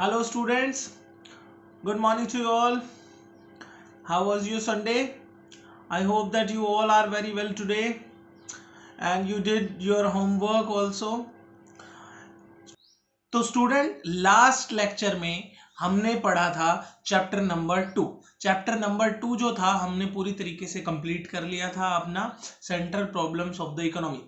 Hello students, good morning to you all. How was your Sunday? I hope that you all are very well today and you did your homework also. तो student last lecture में हमने पढ़ा था chapter number 2 जो था हमने पूरी तरीके से कंप्लीट कर लिया था अपना central problems of the economy,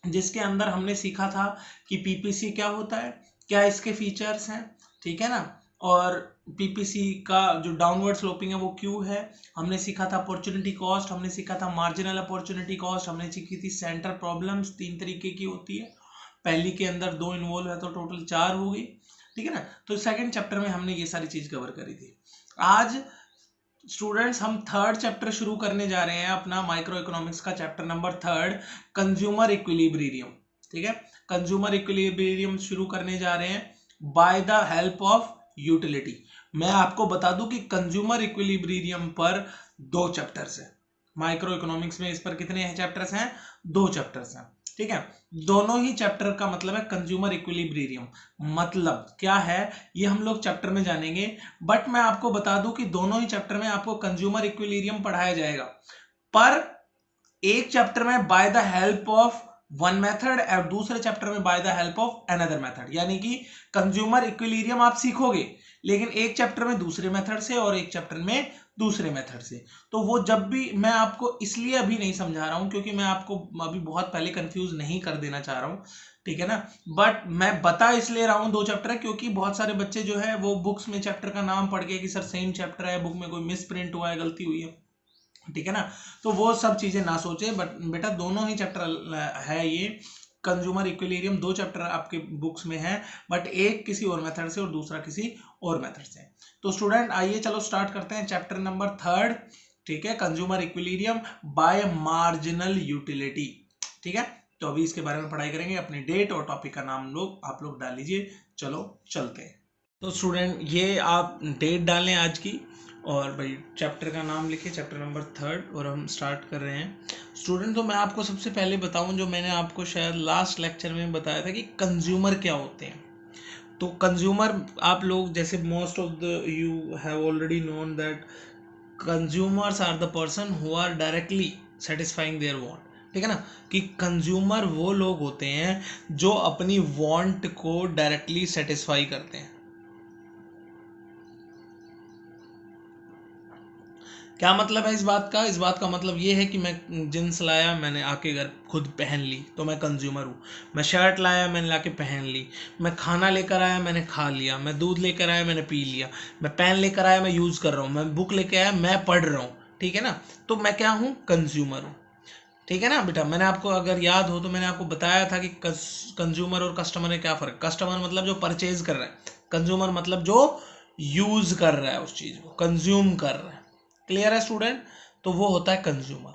जिसके अंदर हमने सीखा था कि पीपीसी क्या होता है, क्या इसके फीचर्स हैं, ठीक है ना, और पीपीसी का जो डाउनवर्ड स्लोपिंग है वो क्यों है। हमने सीखा था अपॉर्चुनिटी कॉस्ट, हमने सीखा था मार्जिनल अपॉर्चुनिटी कॉस्ट, हमने सीखी थी सेंट्रल प्रॉब्लम्स 3 तरीके की होती है, पहली के अंदर 2 इन्वॉल्व है तो टोटल 4 हो गई, ठीक है ना। तो सेकंड चैप्टर में हमने ये सारी चीज कवर करी थी। आज स्टूडेंट्स हम थर्ड चैप्टर शुरू करने जा रहे हैं अपना माइक्रो इकोनॉमिक्स का चैप्टर नंबर 3 कंज्यूमर इक्विलिब्रियम, ठीक है। कंज्यूमर इक्विलिब्रियम शुरू करने जा रहे हैं by the help of utility. मैं आपको बता दूं कि कंज्यूमर इक्विलिब्रियम पर 2 चैप्टर्स हैं माइक्रो इकोनॉमिक्स में। इस पर कितने हैं चैप्टर्स हैं? 2 चैप्टर्स हैं, ठीक है। दोनों ही चैप्टर का मतलब है कंज्यूमर इक्विलिब्रियम मतलब क्या है ये हम लोग चैप्टर में जानेंगे, बट मैं आपको बता दूं कि दोनों ही चैप्टर में आपको कंज्यूमर इक्विलिब्रियम पढ़ाया जाएगा, पर एक चैप्टर में by the help of one method और दूसरे चैप्टर में by the help of another method. यानी कि कंज्यूमर इक्विलिब्रियम आप सीखोगे लेकिन एक चैप्टर में दूसरे मेथड से और एक चैप्टर में दूसरे मेथड से। तो वो जब भी मैं आपको इसलिए अभी नहीं समझा रहा हूं क्योंकि मैं आपको अभी बहुत पहले कंफ्यूज नहीं कर देना चाह रहा हूं, ठीक है ना। बट मैं बता इसलिए रहा हूं 2 चैप्टर है क्योंकि बहुत सारे बच्चे जो है वो बुक्स में चैप्टर का नाम पढ़ के कि सर सेम चैप्टर है, बुक में कोई मिस प्रिंट हुआ है, गलती हुई है, ठीक है ना। तो वो सब चीजें ना सोचे, बट बेटा दोनों ही चैप्टर है ये कंज्यूमर इक्विलिब्रियम। 2 चैप्टर आपके बुक्स में है, बट एक किसी और मेथड से और दूसरा किसी और मेथड से। तो स्टूडेंट आइए चलो स्टार्ट करते हैं चैप्टर नंबर 3, ठीक है, consumer equilibrium bye marginal utility, ठीक है। तो अभी इसके बारे में पढ़ाई करेंगे। अपनी डेट और टॉपिक का नाम आप लोग डाल लीजिए। चलो चलते हैं। तो स्टूडेंट ये आप डेट डालें आज की और भाई चैप्टर का नाम लिखिए, चैप्टर नंबर 3 और हम स्टार्ट कर रहे हैं। स्टूडेंट तो मैं आपको सबसे पहले बताऊं जो मैंने आपको शायद लास्ट लेक्चर में बताया था कि कंज्यूमर क्या होते हैं। तो कंज्यूमर आप लोग जैसे most of the you have already known that consumers are the person who are directly satisfying their want, ठीक है ना। कि कंज्यूमर वो लोग होते हैं जो अपनी वांट को डायरेक्टली सेटिस्फाई करते हैं। क्या मतलब है इस बात का? इस बात का मतलब ये है कि मैं जींस लाया, मैंने आके घर खुद पहन ली तो मैं कंज्यूमर हूँ। मैं शर्ट लाया, मैंने लाके पहन ली। मैं खाना लेकर आया, मैंने खा लिया। मैं दूध लेकर आया, मैंने पी लिया। मैं पेन लेकर आया, मैं यूज़ कर रहा हूँ। मैं बुक लेकर आया, मैं पढ़ रहा हूँ, ठीक है ना। तो मैं क्या हूँ? कंज्यूमर हूँ, ठीक है ना बेटा। मैंने आपको अगर याद हो तो मैंने आपको बताया था कि कंज्यूमर और कस्टमर में क्या फ़र्क। कस्टमर मतलब जो परचेज कर रहा है, कंज्यूमर मतलब जो यूज़ कर रहा है, उस चीज़ को कंज्यूम कर रहा है। क्लियर है स्टूडेंट? तो वो होता है कंज्यूमर।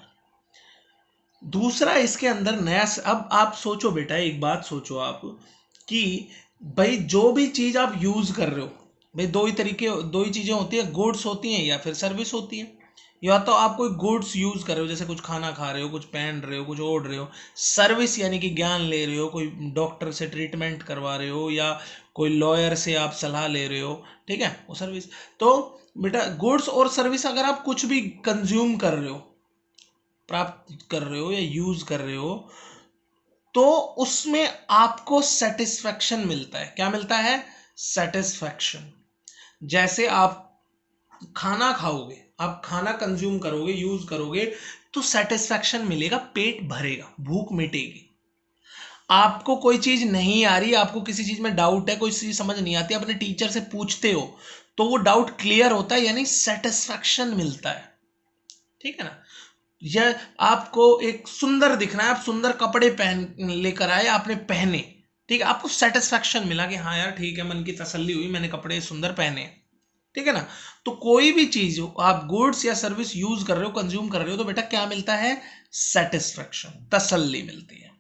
दूसरा इसके अंदर नया अब आप सोचो बेटा, एक बात सोचो आप कि भाई जो भी चीज आप यूज कर रहे हो, भाई दो ही चीजें होती है, गुड्स होती हैं या फिर सर्विस होती है। या तो आप कोई गुड्स यूज कर रहे हो, जैसे कुछ खाना खा रहे हो, कुछ पहन रहे हो, कुछ ओढ़ रहे हो। सर्विस यानी कि ज्ञान ले रहे हो, कोई डॉक्टर से ट्रीटमेंट करवा रहे हो या कोई लॉयर से आप सलाह ले रहे हो, ठीक है, वो सर्विस। तो बेटा गुड्स और सर्विस अगर आप कुछ भी कंज्यूम कर रहे हो, प्राप्त कर रहे हो या यूज कर रहे हो, तो उसमें आपको सेटिस्फैक्शन मिलता है। क्या मिलता है? सेटिस्फैक्शन। जैसे आप खाना खाओगे, आप खाना कंज्यूम करोगे, यूज करोगे, तो सेटिस्फैक्शन मिलेगा, पेट भरेगा, भूख मिटेगी। आपको कोई चीज नहीं आ रही, आपको किसी चीज में डाउट है, कोई चीज समझ नहीं आती, अपने टीचर से पूछते हो तो वो डाउट क्लियर होता है, यानी सेटिस्फैक्शन मिलता है, ठीक है ना। या आपको एक सुंदर दिखना है, आप सुंदर कपड़े पहन लेकर आए, आपने पहने, ठीक है, आपको सेटिस्फैक्शन मिला कि हाँ यार ठीक है, मन की तसल्ली हुई, मैंने कपड़े सुंदर पहने, ठीक है ना। तो कोई भी चीज हो, आप गुड्स या सर्विस यूज कर रहे हो, कंज्यूम कर रहे हो, तो बेटा क्या मिलता है? सेटिस्फैक्शन, तसल्ली मिलती है,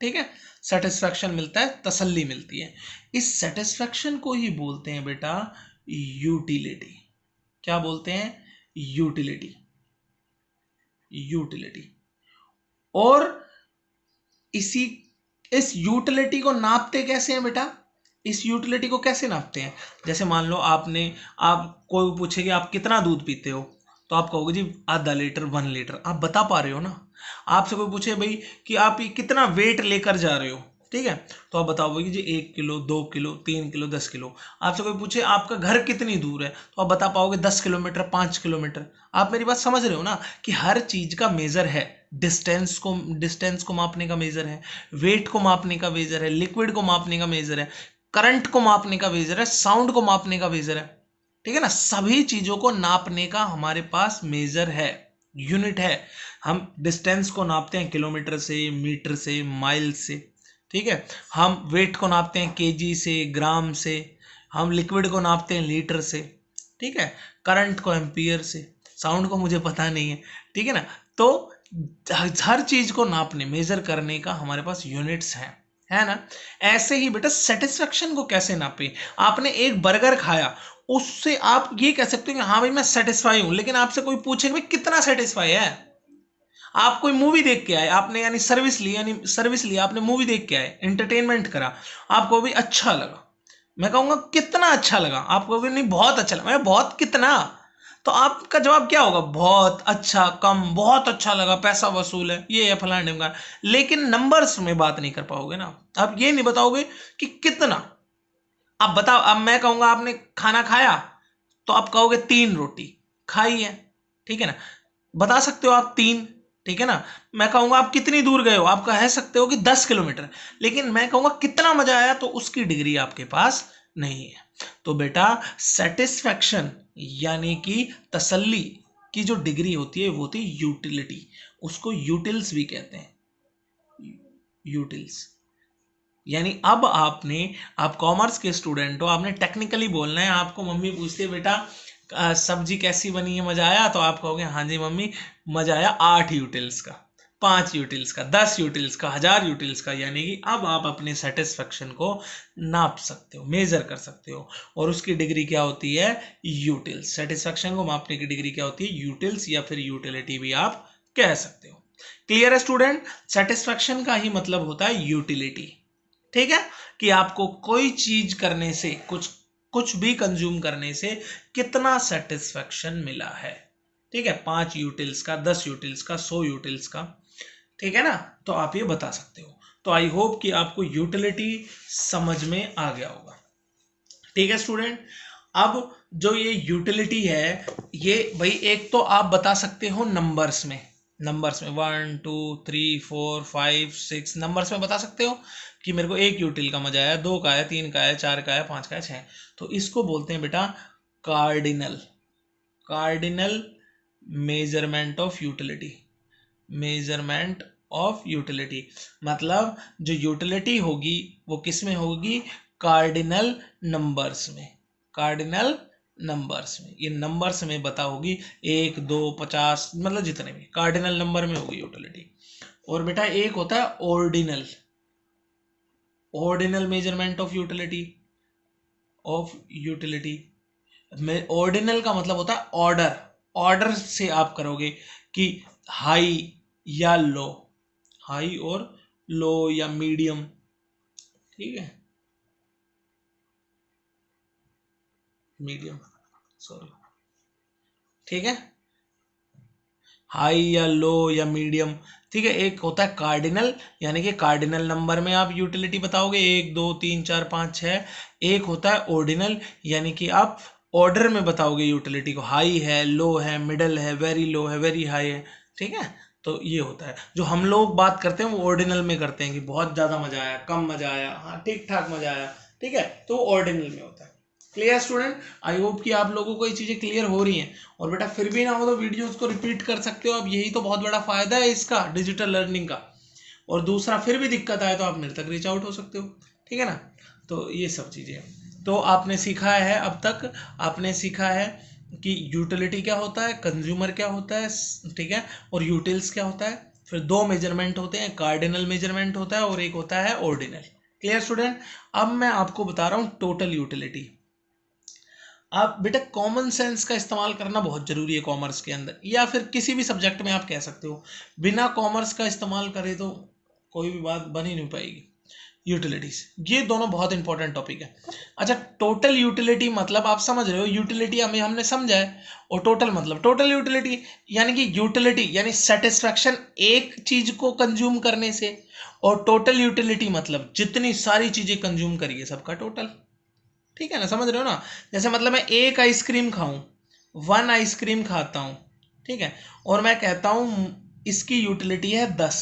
ठीक है। सेटिस्फैक्शन मिलता है, तसल्ली मिलती है। इस सेटिस्फैक्शन को ही बोलते हैं बेटा यूटिलिटी। क्या बोलते हैं? यूटिलिटी। यूटिलिटी। और इसी इस यूटिलिटी को नापते कैसे हैं बेटा? इस यूटिलिटी को कैसे नापते हैं? जैसे मान लो आप कोई पूछे कि आप कितना दूध पीते हो, तो आप कहोगे जी आधा लीटर 1 लीटर, आप बता पा रहे हो ना। आपसे कोई पूछे भाई कि आप ये कितना वेट लेकर जा रहे हो, ठीक है, तो आप बताओगे कि जी 1 किलो 2 किलो 3 किलो 10 किलो। आपसे कोई पूछे आपका घर कितनी दूर है, तो आप बता पाओगे 10 किलोमीटर 5 किलोमीटर। आप मेरी बात समझ रहे हो ना कि हर चीज का मेजर है। डिस्टेंस को मापने का मेजर है, वेट को मापने का मेजर है, लिक्विड को मापने का मेजर है, करंट को मापने का मेजर है, साउंड को मापने का मेजर है, ठीक है ना। सभी चीजों को नापने का हमारे पास मेजर है, यूनिट है। हम डिस्टेंस को नापते हैं किलोमीटर से, मीटर से, माइल से, ठीक है। हम वेट को नापते हैं केजी से, ग्राम से। हम लिक्विड को नापते हैं लीटर से, ठीक है। करंट को एम्पियर से, साउंड को मुझे पता नहीं है, ठीक है ना। तो हर चीज को नापने मेजर करने का हमारे पास यूनिट्स हैं, है ना। ऐसे ही बेटा सेटिस्फेक्शन को कैसे नापे? आपने एक बर्गर खाया, उससे आप ये कह सकते हो कि हाँ भाई मैं सेटिस्फाई हूं, लेकिन आपसे कोई पूछे भाई कितना सेटिस्फाई है। आप कोई मूवी देख के आए, आपने यानी सर्विस ली, आपने मूवी देख के आए, एंटरटेनमेंट करा, आपको भी अच्छा लगा। मैं कहूंगा कितना अच्छा लगा, आप कहोगे नहीं बहुत अच्छा लगा। मैं बहुत कितना? तो आपका जवाब क्या होगा? बहुत अच्छा, कम, बहुत अच्छा लगा, पैसा वसूल है, ये है फलाना ढिमका। लेकिन नंबर्स में बात नहीं कर पाओगे ना। आप ये नहीं बताओगे कि कितना। आप बताओ, अब मैं कहूंगा आपने खाना खाया, तो आप कहोगे 3 रोटी खाई है, ठीक है ना, बता सकते हो आप 3, ठीक है ना। मैं कहूंगा आप कितनी दूर गए हो, आप कह सकते हो कि 10 किलोमीटर, लेकिन मैं कहूंगा कितना मजा आया, तो उसकी डिग्री आपके पास नहीं है। तो बेटा सेटिस्फैक्शन यानी कि तसल्ली की जो डिग्री होती है वो होती है यूटिलिटी। उसको यूटिल्स भी कहते हैं, यूटिल्स। यानी अब आप कॉमर्स के स्टूडेंट हो, आपने टेक्निकली बोलना है। आपको मम्मी पूछती है बेटा सब्जी कैसी बनी है, मजा आया, तो आप कहोगे हाँ जी मम्मी मजा आया 8 यूटिल्स का, 5 यूटिल्स का, 10 यूटिल्स का, 1000 यूटिल्स का। यानी कि अब आप अपने सेटिस्फेक्शन को नाप सकते हो, मेजर कर सकते हो, और उसकी डिग्री क्या होती है? यूटिल्स। सेटिस्फेक्शन को मापने की डिग्री क्या होती है? यूटिल्स, या फिर यूटिलिटी भी आप कह सकते हो। क्लियर है स्टूडेंट? सेटिस्फेक्शन का ही मतलब होता है यूटिलिटी, ठीक है, कि आपको कोई चीज करने से, कुछ भी कंज्यूम करने से कितना सेटिस्फेक्शन मिला है, ठीक है। 5 यूटिल्स का, 10 यूटिल्स का, 100 यूटिल्स का, ठीक है ना। तो आप ये बता सकते हो। तो आई होप कि आपको यूटिलिटी समझ में आ गया होगा, ठीक है स्टूडेंट। अब जो ये यूटिलिटी है, ये भाई एक तो आप बता सकते हो नंबर्स में, 1 2 3 4 5 6 नंबर्स में बता सकते हो कि मेरे को 1 यूटिल का मजा आया, 2 का है, 3 का है, 4 का है, 5 का है, 6। तो इसको बोलते हैं बेटा cardinal measurement of utility. Measurement of utility मतलब जो यूटिलिटी होगी वो किस में होगी? कार्डिनल नंबर्स में। कार्डिनल नंबर्स में, ये नंबर्स में बता होगी, 1 2 50, मतलब जितने भी कार्डिनल नंबर में होगी यूटिलिटी। और बेटा एक होता है ordinal measurement of utility. Ordinal का मतलब होता है ऑर्डर से आप करोगे कि हाई या लो, हाई और लो या मीडियम, ठीक है, मीडियम, सॉरी, ठीक है, हाई या लो या मीडियम, ठीक है। एक होता है कार्डिनल, यानी कि कार्डिनल नंबर में आप यूटिलिटी बताओगे 1 2 3 4 5 6। एक होता है ऑर्डिनल, यानी कि आप ऑर्डर में बताओगे यूटिलिटी को, हाई है, लो है, मिडल है, वेरी लो है, वेरी हाई है, ठीक है। तो ये होता है, जो हम लोग बात करते हैं वो ऑर्डिनल में करते हैं कि बहुत ज्यादा मजा आया, कम मजा आया, हाँ ठीक ठाक मजा आया, ठीक है, तो ऑर्डिनल में होता है। Clear student? आई होप कि आप लोगों को ये चीजें क्लियर हो रही हैं। और बेटा फिर भी ना हो तो वीडियोस को रिपीट कर सकते हो आप, यही तो बहुत बड़ा फायदा है इसका, डिजिटल लर्निंग का। और दूसरा, फिर भी दिक्कत आए तो आप मेरे तक रीच आउट हो सकते हो, ठीक है ना। तो ये सब चीजें, तो आपने सीखा है, अब तक आपने सीखा है कि यूटिलिटी क्या होता है, कंज्यूमर क्या होता है, ठीक है, और यूटिल्स क्या होता है। फिर 2 मेजरमेंट होते हैं, कार्डिनल मेजरमेंट होता है और एक होता है ऑर्डिनल। Clear student? अब मैं आपको बता रहा हूँ टोटल यूटिलिटी। आप बेटा कॉमन सेंस का इस्तेमाल करना बहुत जरूरी है कॉमर्स के अंदर, या फिर किसी भी सब्जेक्ट में आप कह सकते हो। बिना कॉमर्स का इस्तेमाल करे तो कोई भी बात बन ही नहीं पाएगी। यूटिलिटीज, ये दोनों बहुत इंपॉर्टेंट टॉपिक है। अच्छा, टोटल यूटिलिटी मतलब आप समझ रहे हो, यूटिलिटी हमने समझा है, और टोटल मतलब टोटल यूटिलिटी यानी कि यूटिलिटी यानी सेटिस्फैक्शन एक चीज को कंज्यूम करने से, और टोटल यूटिलिटी मतलब जितनी सारी चीजें कंज्यूम करिए सबका टोटल। ठीक है ना, समझ रहे हो ना। जैसे मतलब मैं एक आइसक्रीम खाऊं, 1 आइसक्रीम खाता हूं, ठीक है, और मैं कहता हूं इसकी यूटिलिटी है 10,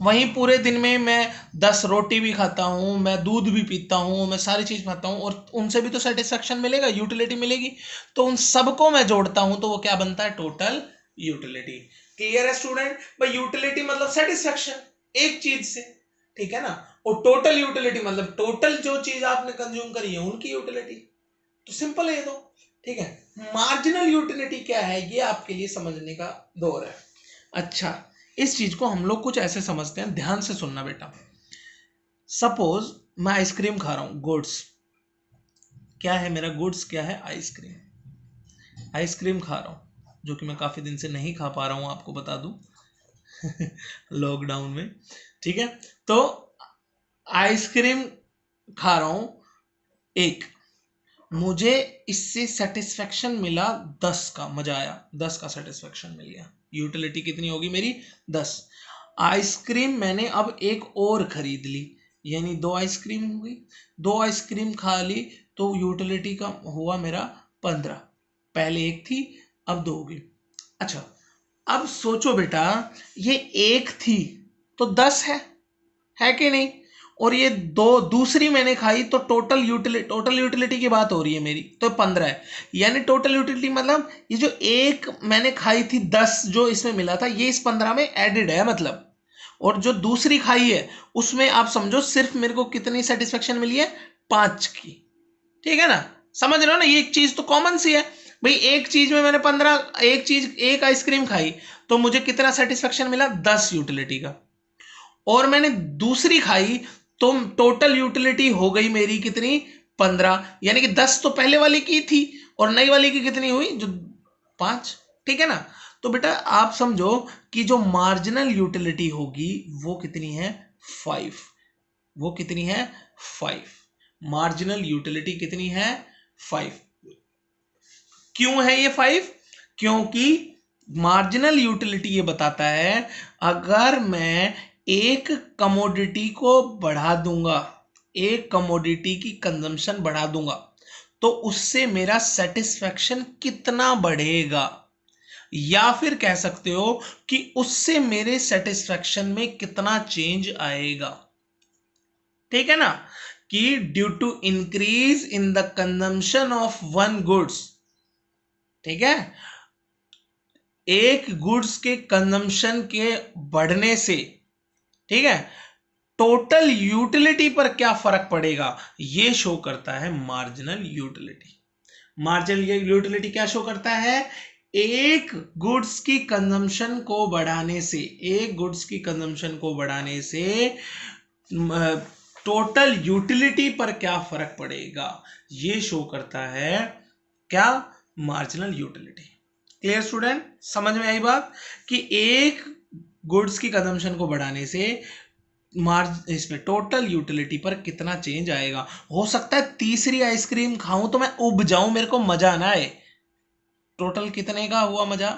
वहीं पूरे दिन में मैं 10 रोटी भी खाता हूँ, मैं दूध भी पीता हूँ, मैं सारी चीज खाता हूँ, और उनसे भी तो सेटिस्फेक्शन मिलेगा, यूटिलिटी मिलेगी। तो उन सबको मैं जोड़ता हूं तो वो क्या बनता है, टोटल यूटिलिटी। क्लियर है स्टूडेंट? भाई यूटिलिटी मतलब सेटिस्फेक्शन एक चीज से, ठीक है ना, और टोटल यूटिलिटी मतलब टोटल जो चीज आपने कंज्यूम करी है उनकी यूटिलिटी। तो सिंपल है ये तो, ठीक है। मार्जिनल यूटिलिटी क्या है, ये आपके लिए समझने का दौर है। अच्छा, इस चीज को हम लोग कुछ ऐसे समझते हैं, ध्यान से सुनना बेटा। सपोज मैं आइसक्रीम खा रहा हूं, गुड्स क्या है मेरा, गुड्स क्या है, आइसक्रीम। आइसक्रीम खा रहा हूं, जो कि मैं काफी दिन से नहीं खा पा रहा हूं, आपको बता दूं लॉकडाउन में, ठीक है। तो आइसक्रीम खा रहा हूं एक, मुझे इससे सेटिस्फेक्शन मिला 10 का, मजा आया, 10 का सेटिस्फेक्शन मिल गया। यूटिलिटी कितनी होगी मेरी, 10। आइसक्रीम मैंने अब एक और खरीद ली, यानी 2 आइसक्रीम हो गई, 2 आइसक्रीम खा ली, तो यूटिलिटी का हुआ मेरा 15। पहले एक थी, अब 2 हो गई। अच्छा, अब सोचो बेटा, ये एक थी तो 10 है कि नहीं, और ये 2 दूसरी मैंने खाई, तो टोटल यूटिलिटी की बात हो रही है मेरी, तो 15 है। यानी टोटल यूटिलिटी मतलब ये जो एक मैंने खाई थी, 10 जो इसमें मिला था, ये इस 15 में एडेड है मतलब। और जो दूसरी खाई है उसमें आप समझो सिर्फ मेरे को कितनी सेटिस्फेक्शन मिली है, 5 की। ठीक है ना, समझ रहे हो ना, ये एक चीज तो कॉमन सी है भाई, एक चीज में मैंने 15, एक आइसक्रीम खाई तो मुझे कितना सेटिस्फेक्शन मिला, 10 यूटिलिटी का। और मैंने दूसरी खाई तो टोटल यूटिलिटी हो गई मेरी कितनी, 15। यानी कि 10 तो पहले वाली की थी, और नई वाली की कितनी हुई, जो 5। ठीक है ना। तो बेटा आप समझो कि जो मार्जिनल यूटिलिटी होगी वो कितनी है, 5। वो कितनी है, 5। मार्जिनल यूटिलिटी कितनी है, 5। क्यों है ये 5? क्योंकि मार्जिनल यूटिलिटी ये बताता है, अगर मैं एक कमोडिटी को बढ़ा दूंगा, एक कमोडिटी की कंजम्पशन बढ़ा दूंगा, तो उससे मेरा सेटिस्फेक्शन कितना बढ़ेगा, या फिर कह सकते हो कि उससे मेरे सेटिस्फेक्शन में कितना चेंज आएगा। ठीक है ना, कि due to increase in the consumption of one goods, ठीक है, एक गुड्स के कंजम्पशन के बढ़ने से, ठीक है, टोटल यूटिलिटी पर क्या फर्क पड़ेगा, ये शो करता है मार्जिनल यूटिलिटी। मार्जिनल यूटिलिटी क्या शो करता है, एक गुड्स की कंजम्पशन को बढ़ाने से, एक गुड्स की कंजम्पशन को बढ़ाने से टोटल यूटिलिटी पर क्या फर्क पड़ेगा, ये शो करता है क्या, मार्जिनल यूटिलिटी। क्लियर स्टूडेंट, समझ में आई बात, कि एक गुड्स की कंजम्पशन को बढ़ाने से इसमें टोटल यूटिलिटी पर कितना चेंज आएगा। हो सकता है तीसरी आइसक्रीम खाऊं तो मैं उब जाऊं, मेरे को मजा ना आए। टोटल कितने का हुआ मजा,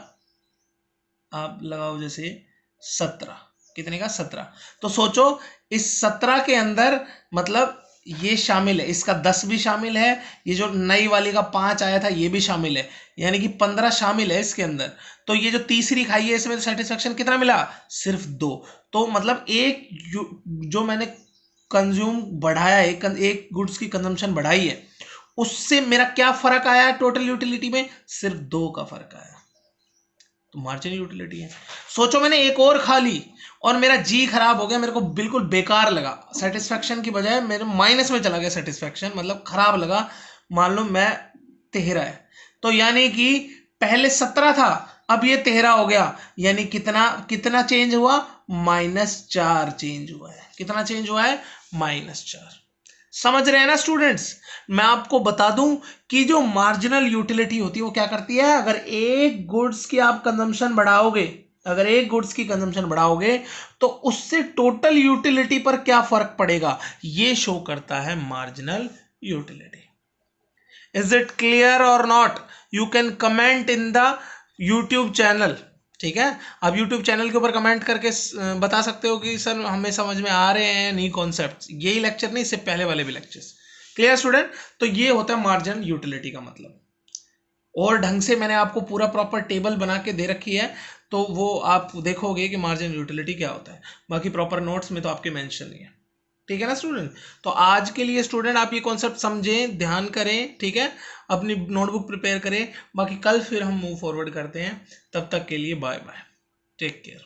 आप लगाओ जैसे 17, कितने का, 17। तो सोचो इस 17 के अंदर मतलब ये शामिल है, इसका 10 भी शामिल है, ये जो नई वाली का 5 आया था ये भी शामिल है, यानी कि 15 शामिल है इसके अंदर। तो ये जो तीसरी खाई है इसमें सेटिस्फेक्शन कितना मिला, सिर्फ 2। तो मतलब एक जो मैंने कंज्यूम बढ़ाया है, एक गुड्स की कंजम्पशन बढ़ाई है, उससे मेरा क्या फर्क आया टोटल यूटिलिटी में, सिर्फ 2 का फर्क आया। तो मार्जिनल यूटिलिटी है। सोचो मैंने एक और खा ली और मेरा जी खराब हो गया, मेरे को बिल्कुल बेकार लगा, सेटिस्फेक्शन की बजाय मेरे माइनस में चला गया सेटिस्फेक्शन, मतलब खराब लगा, मान लो मैं 13 है, तो यानी कि पहले 17 था, अब ये 13 हो गया, यानी कितना कितना चेंज हुआ, -4 चेंज हुआ है। कितना चेंज हुआ है, -4। समझ रहे हैं ना स्टूडेंट्स। मैं आपको बता दूं कि जो मार्जिनल यूटिलिटी होती है वो क्या करती है, अगर एक गुड्स की आप कंजम्पशन बढ़ाओगे, अगर एक गुड्स की कंजम्पशन बढ़ाओगे तो उससे टोटल यूटिलिटी पर क्या फर्क पड़ेगा, ये शो करता है marginal utility. Is it clear or not? You can comment in the YouTube channel, ठीक है। आप यूट्यूब चैनल के ऊपर कमेंट करके बता सकते हो कि सर हमें समझ में आ रहे हैं नहीं कॉन्सेप्ट, यही लेक्चर नहीं, इससे पहले वाले भी लेक्चर्स। Clear student? तो ये होता है मार्जिनल यूटिलिटी का मतलब। और ढंग से मैंने आपको पूरा प्रॉपर टेबल बना के दे रखी है, तो वो आप देखोगे कि मार्जिनल यूटिलिटी क्या होता है। बाकी प्रॉपर नोट्स में तो आपके मेंशन नहीं है, ठीक है ना स्टूडेंट। तो आज के लिए स्टूडेंट आप ये कॉन्सेप्ट समझें, ध्यान करें, ठीक है, अपनी नोटबुक प्रिपेयर करें। बाकी कल फिर हम मूव फॉरवर्ड करते हैं, तब तक के लिए बाय बाय, टेक केयर।